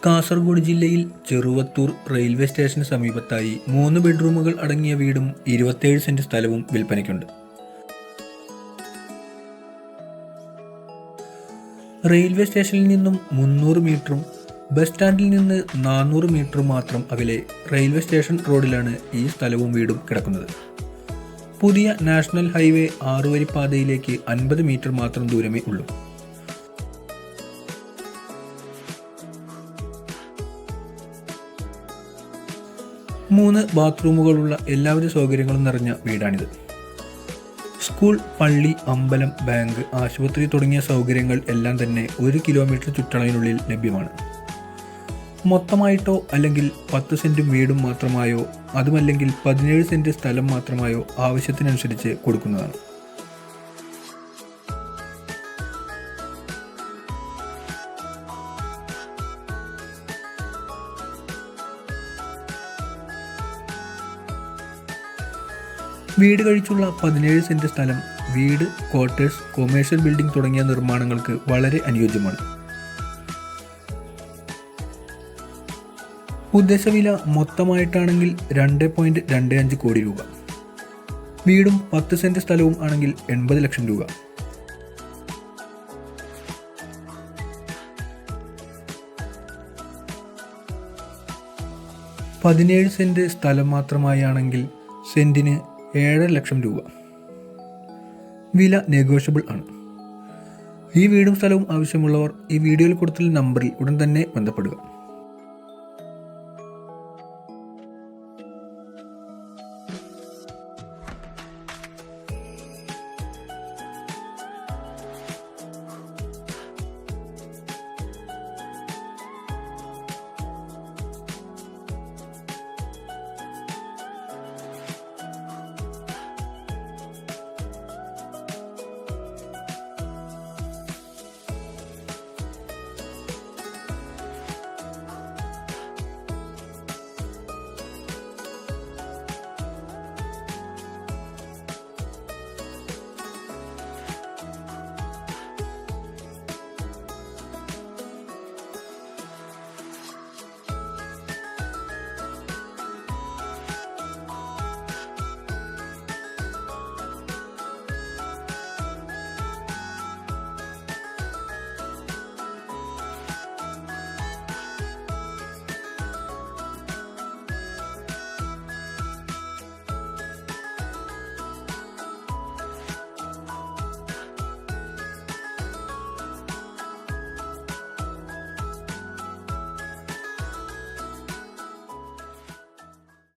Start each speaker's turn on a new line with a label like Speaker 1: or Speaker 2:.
Speaker 1: കാസർഗോഡ് ജില്ലയിൽ ചെറുവത്തൂർ റെയിൽവേ സ്റ്റേഷന് സമീപത്തായി 3 ബെഡ്റൂമുകൾ അടങ്ങിയ വീടും 27 സെന്റ് സ്ഥലവും വിൽപ്പനയ്ക്കുണ്ട്. റെയിൽവേ സ്റ്റേഷനിൽ നിന്നും 300 മീറ്ററും ബസ് സ്റ്റാൻഡിൽ നിന്ന് 400 മീറ്റർ മാത്രം അകലെ റെയിൽവേ സ്റ്റേഷൻ റോഡിലാണ് ഈ സ്ഥലവും വീടും കിടക്കുന്നത്. പുതിയ നാഷണൽ ഹൈവേ 6 വരി പാതയിലേക്ക് 50 മീറ്റർ മാത്രം ദൂരമേ ഉള്ളൂ. മൂന്ന് ബാത്റൂമുകളുള്ള എല്ലാവിധ സൗകര്യങ്ങളും നിറഞ്ഞ വീടാണിത്. സ്കൂൾ, പള്ളി, അമ്പലം, ബാങ്ക്, ആശുപത്രി തുടങ്ങിയ സൗകര്യങ്ങൾ എല്ലാം തന്നെ 1 കിലോമീറ്റർ ചുറ്റളവിനുള്ളിൽ ലഭ്യമാണ്. മൊത്തമായിട്ടോ അല്ലെങ്കിൽ 10 സെൻറ്റും വീടും മാത്രമായോ അതുമല്ലെങ്കിൽ 17 സെൻറ്റ് സ്ഥലം മാത്രമായോ ആവശ്യത്തിനനുസരിച്ച് കൊടുക്കുന്നതാണ്. വീട് കഴിച്ചുള്ള 17 സെൻറ്റ് സ്ഥലം വീട്, ക്വാർട്ടേഴ്സ്, കൊമേഴ്ഷ്യൽ ബിൽഡിംഗ് തുടങ്ങിയ നിർമ്മാണങ്ങൾക്ക് വളരെ അനുയോജ്യമാണ്. ഉദ്ദേശവില മൊത്തമായിട്ടാണെങ്കിൽ 2.25 കോടി രൂപ. വീടും 10 സെൻറ്റ് സ്ഥലവും ആണെങ്കിൽ 80 ലക്ഷം രൂപ. പതിനേഴ് സെൻറ്റ് സ്ഥലം മാത്രമായാണെങ്കിൽ സെൻറ്റിന് 7 ലക്ഷം രൂപ. വില നെഗോഷ്യബിൾ ആണ്. ഈ വീടും സ്ഥലവും ആവശ്യമുള്ളവർ ഈ വീഡിയോയിൽ കൊടുത്തുള്ള നമ്പറിൽ ഉടൻ തന്നെ ബന്ധപ്പെടുക.